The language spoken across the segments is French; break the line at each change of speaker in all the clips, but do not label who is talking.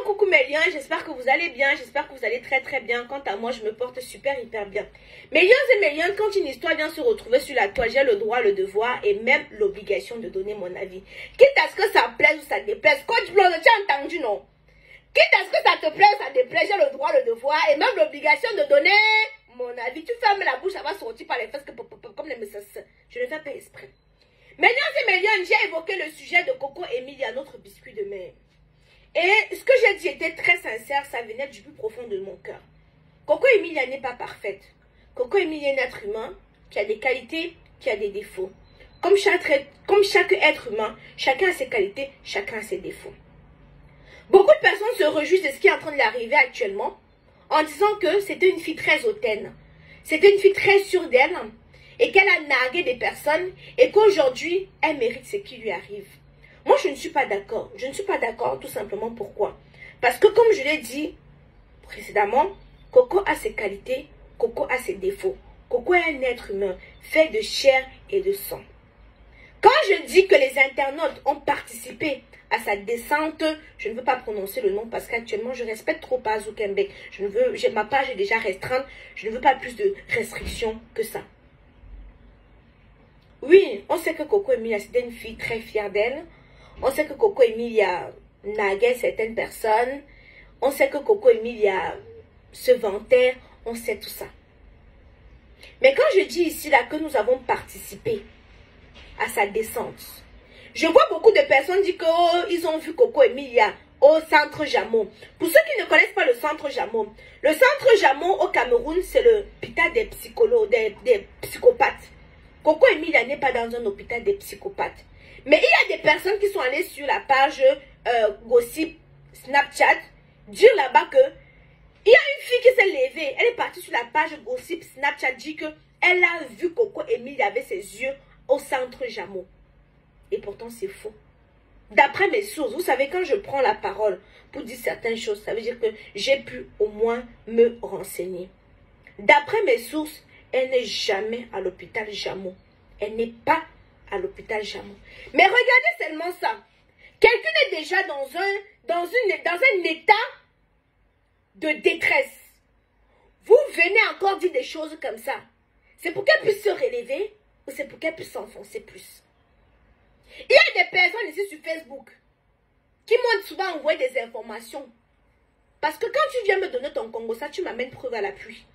coucou mes lions, j'espère que vous allez bien, j'espère que vous allez très très bien. Quant à moi, je me porte super hyper bien. Mes lions et mes lions, quand une histoire vient se retrouver sur la toile, j'ai le droit, le devoir et même l'obligation de donner mon avis. Quitte à ce que ça plaise ou ça déplaise. Coach Blonde, tu as entendu, non? Quitte à ce que ça te plaise ou ça déplaise, j'ai le droit, le devoir et même l'obligation de donner mon avis. Tu fermes la bouche, ça va sortir par les fesses comme les messages. Je ne fais pas exprès. Mes lions et mes lions, j'ai évoqué le sujet de Coco Emilia, notre biscuit de mer. Et ce que j'ai dit était très sincère, ça venait du plus profond de mon cœur. Coco Emilia n'est pas parfaite. Coco Emilia est un être humain qui a des qualités, qui a des défauts. Comme chaque être humain, chacun a ses qualités, chacun a ses défauts. Beaucoup de personnes se réjouissent de ce qui est en train de l'arriver actuellement en disant que c'était une fille très hautaine. C'était une fille très sûre d'elle et qu'elle a nargué des personnes et qu'aujourd'hui, elle mérite ce qui lui arrive. Moi, je ne suis pas d'accord. Je ne suis pas d'accord tout simplement pourquoi. Parce que comme je l'ai dit précédemment, Coco a ses qualités, Coco a ses défauts. Coco est un être humain fait de chair et de sang. Quand je dis que les internautes ont participé à sa descente, je ne veux pas prononcer le nom parce qu'actuellement, je respecte trop Azou Kembek. Ma page est déjà restreinte. Je ne veux pas plus de restrictions que ça. Oui, on sait que Coco Emilia, c'était une fille très fière d'elle. On sait que Coco Emilia naguait certaines personnes. On sait que Coco Emilia se vantait. On sait tout ça. Mais quand je dis ici là que nous avons participé à sa descente, je vois beaucoup de personnes dire qu'ils ont vu Coco Emilia au centre Jamon. Pour ceux qui ne connaissent pas le centre Jamon, le centre Jamon au Cameroun, c'est l'hôpital des psychologues, des psychopathes. Coco Emilia n'est pas dans un hôpital des psychopathes. Mais il y a des personnes qui sont allées sur la page Gossip Snapchat dire là-bas que il y a une fille qui s'est levée. Elle est partie sur la page Gossip Snapchat dit que elle a vu Coco Emilia avec ses yeux au centre Jamon. Et pourtant c'est faux. D'après mes sources, vous savez, quand je prends la parole pour dire certaines choses, ça veut dire que j'ai pu au moins me renseigner. D'après mes sources, elle n'est jamais à l'hôpital Jamon. Elle n'est pas à l'hôpital Jamon. Mais regardez seulement ça. Quelqu'un est déjà dans un état de détresse. Vous venez encore dire des choses comme ça. C'est pour qu'elle puisse se relever ou c'est pour qu'elle puisse s'enfoncer plus. Il y a des personnes ici sur Facebook qui m'ont souvent envoyé des informations. Parce que quand tu viens me donner ton Congo, ça, tu m'amènes preuve à l'appui.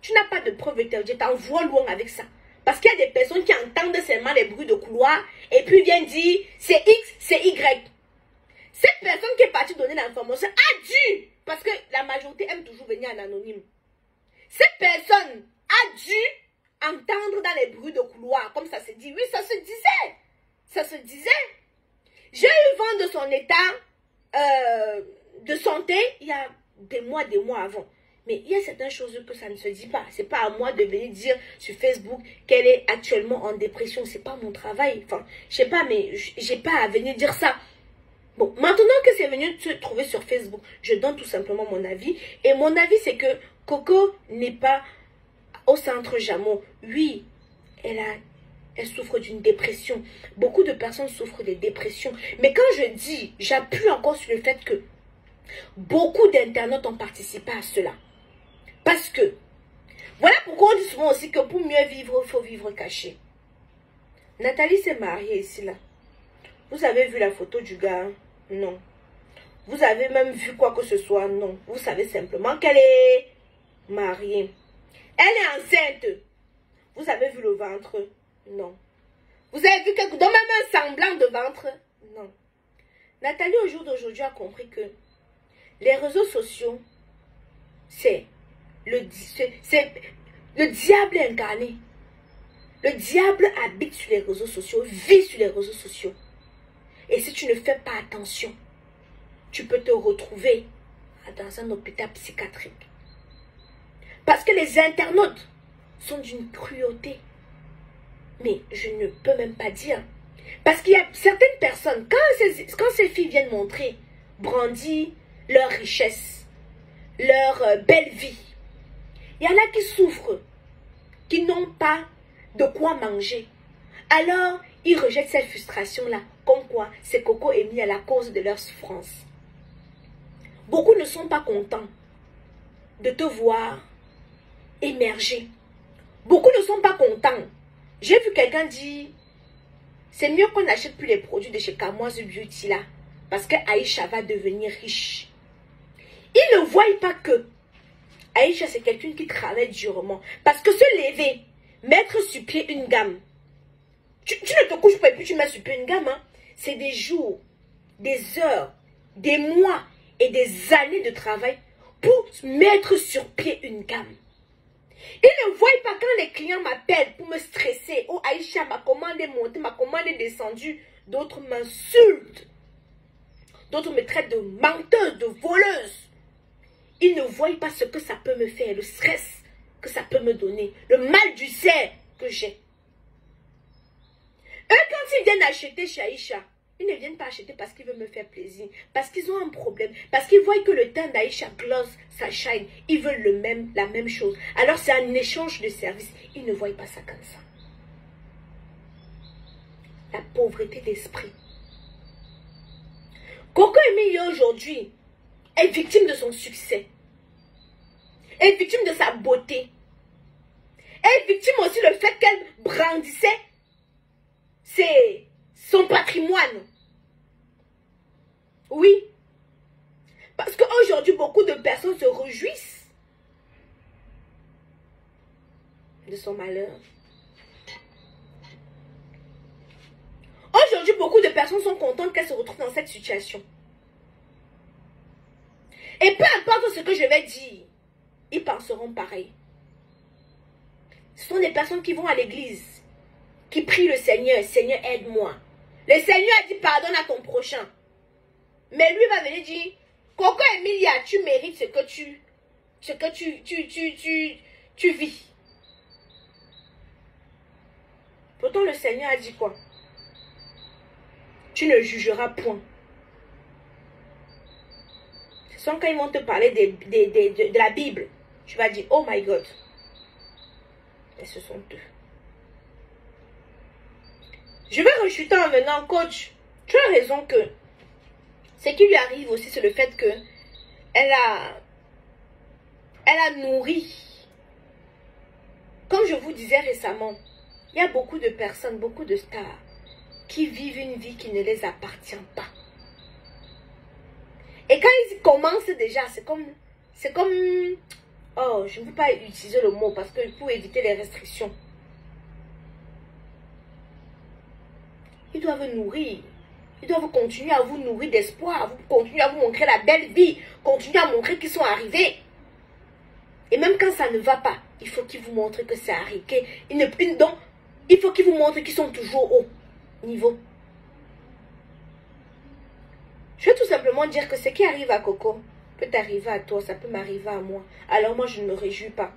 Tu n'as pas de preuve, je t'envoie loin avec ça. Parce qu'il y a des personnes qui entendent seulement les bruits de couloir et puis viennent dire c'est X, c'est Y. Cette personne qui est partie donner l'information a dû, parce que la majorité aime toujours venir en anonyme. Cette personne a dû entendre dans les bruits de couloir, comme ça se dit. Oui, ça se disait. Ça se disait. J'ai eu vent de son état de santé il y a des mois avant. Mais il y a certaines choses que ça ne se dit pas. C'est pas à moi de venir dire sur Facebook qu'elle est actuellement en dépression. C'est pas mon travail. Enfin, je sais pas, mais j'ai pas à venir dire ça. Bon, maintenant que c'est venu se trouver sur Facebook, je donne tout simplement mon avis. Et mon avis, c'est que Coco n'est pas au centre Jamon. Oui, elle souffre d'une dépression. Beaucoup de personnes souffrent de dépression. Mais quand je dis, j'appuie encore sur le fait que beaucoup d'internautes ont participé à cela. Parce que, voilà pourquoi on dit souvent aussi que pour mieux vivre, il faut vivre caché. Nathalie s'est mariée ici, là. Vous avez vu la photo du gars? Non. Vous avez même vu quoi que ce soit? Non. Vous savez simplement qu'elle est mariée. Elle est enceinte. Vous avez vu le ventre? Non. Vous avez vu quelque chose, même un semblant de ventre? Non. Nathalie, au jour d'aujourd'hui, a compris que les réseaux sociaux, c'est le diable incarné. Le diable habite sur les réseaux sociaux, vit sur les réseaux sociaux. Et si tu ne fais pas attention, tu peux te retrouver dans un hôpital psychiatrique. Parce que les internautes sont d'une cruauté. Mais je ne peux même pas dire. Parce qu'il y a certaines personnes, quand ces filles viennent montrer, brandir leur richesse, leur belle vie, il y en a qui souffrent, qui n'ont pas de quoi manger. Alors, ils rejettent cette frustration-là. Comme quoi, c'est Coco Emilia à la cause de leur souffrance. Beaucoup ne sont pas contents de te voir émerger. Beaucoup ne sont pas contents. J'ai vu quelqu'un dire, c'est mieux qu'on n'achète plus les produits de chez Kamoise Beauty là, parce que Aïcha va devenir riche. Ils ne voient pas que Aïcha, c'est quelqu'un qui travaille durement. Parce que se lever, mettre sur pied une gamme, tu ne te couches pas et puis tu mets sur pied une gamme. Hein. C'est des jours, des heures, des mois et des années de travail pour mettre sur pied une gamme. Ils ne voient pas quand les clients m'appellent pour me stresser. Oh Aïcha, ma commande est montée, ma commande est descendue. D'autres m'insultent. D'autres me traitent de menteuse, de voleuse. Ils ne voient pas ce que ça peut me faire, le stress que ça peut me donner, le mal du cerf que j'ai. Eux, quand ils viennent acheter chez Aïcha, ils ne viennent pas acheter parce qu'ils veulent me faire plaisir, parce qu'ils ont un problème, parce qu'ils voient que le teint d'Aïcha gloss, ça shine. Ils veulent la même chose. Alors c'est un échange de services. Ils ne voient pas ça comme ça. La pauvreté d'esprit. Coco Emily aujourd'hui est victime de son succès, est victime de sa beauté, est victime aussi du fait qu'elle brandissait son patrimoine. Oui, parce qu'aujourd'hui beaucoup de personnes se réjouissent de son malheur. Aujourd'hui beaucoup de personnes sont contentes qu'elle se retrouve dans cette situation. Et peu importe ce que je vais dire, ils penseront pareil. Ce sont des personnes qui vont à l'église, qui prient le Seigneur. Seigneur, aide-moi. Le Seigneur a dit pardonne à ton prochain. Mais lui va venir dire, Coco Emilia, tu mérites ce que tu vis. Pourtant le Seigneur a dit quoi? Tu ne jugeras point. Quand ils vont te parler de la Bible, tu vas dire, oh my God. Et ce sont eux. Je vais rechuter en venant, coach. Tu as raison que ce qui lui arrive aussi, c'est le fait que elle a nourri. Comme je vous disais récemment, il y a beaucoup de personnes, beaucoup de stars qui vivent une vie qui ne les appartient pas. Et quand ils commencent déjà, c'est comme, oh, je ne veux pas utiliser le mot parce que pour éviter les restrictions. Ils doivent nourrir. Ils doivent continuer à vous nourrir d'espoir, continuer à vous montrer la belle vie, continuer à montrer qu'ils sont arrivés. Et même quand ça ne va pas, il faut qu'ils vous montrent que c'est arrivé. Donc, il faut qu'ils vous montrent qu'ils sont toujours au niveau. Je vais tout simplement dire que ce qui arrive à Coco peut arriver à toi, ça peut m'arriver à moi. Alors moi, je ne me réjouis pas.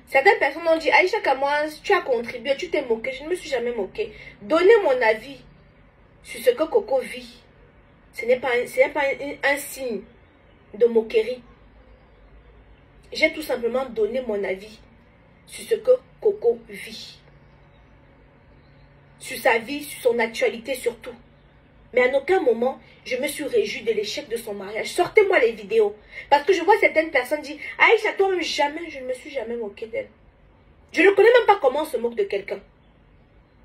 Certaines personnes ont dit, Aïcha Kamoise, tu as contribué, tu t'es moqué. Je ne me suis jamais moquée. Donnez mon avis sur ce que Coco vit. Ce n'est pas un signe de moquerie. J'ai tout simplement donné mon avis sur ce que Coco vit. Sur sa vie, sur son actualité surtout. Mais à aucun moment, je me suis réjouie de l'échec de son mariage. Sortez-moi les vidéos. Parce que je vois certaines personnes dire, Aïcha, toi-même, jamais, je ne me suis jamais moquée d'elle. Je ne connais même pas comment on se moque de quelqu'un.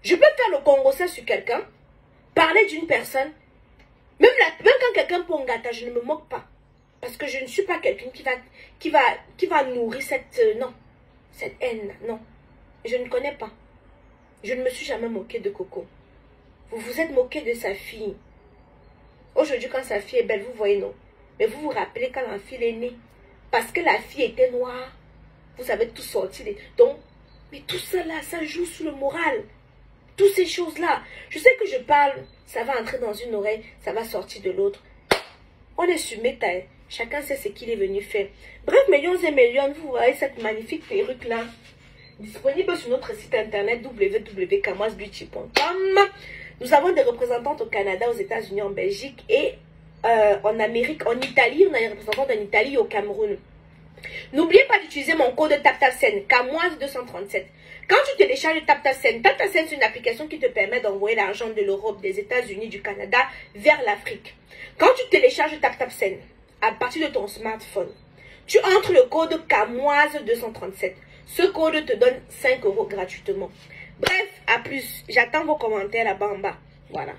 Je peux faire le Congo-ça sur quelqu'un, parler d'une personne, même quand quelqu'un peut en gâter, je ne me moque pas. Parce que je ne suis pas quelqu'un qui va nourrir cette haine. Non, je ne connais pas. Je ne me suis jamais moquée de Coco. Vous vous êtes moqué de sa fille. Aujourd'hui, quand sa fille est belle, vous voyez, non. Mais vous vous rappelez quand la fille est née. Parce que la fille était noire. Vous avez tout sorti. Donc, mais tout ça là, ça joue sur le moral. Toutes ces choses-là. Je sais que je parle, ça va entrer dans une oreille, ça va sortir de l'autre. On est sur méta. Chacun sait ce qu'il est venu faire. Bref, millions et millions, vous voyez cette magnifique perruque-là. Disponible sur notre site internet www.kamoisebeauty.com. Nous avons des représentantes au Canada, aux États-Unis, en Belgique et en Amérique, en Italie. On a des représentantes en Italie et au Cameroun. N'oubliez pas d'utiliser mon code TapTapSend, Kamoise237. Quand tu télécharges TapTapSend, TapTapSend, c'est une application qui te permet d'envoyer l'argent de l'Europe, des États-Unis, du Canada vers l'Afrique. Quand tu télécharges TapTapSend, à partir de ton smartphone, tu entres le code CAMOISE237. Ce code te donne 5 € gratuitement. Bref, à plus. J'attends vos commentaires là-bas en bas. Voilà.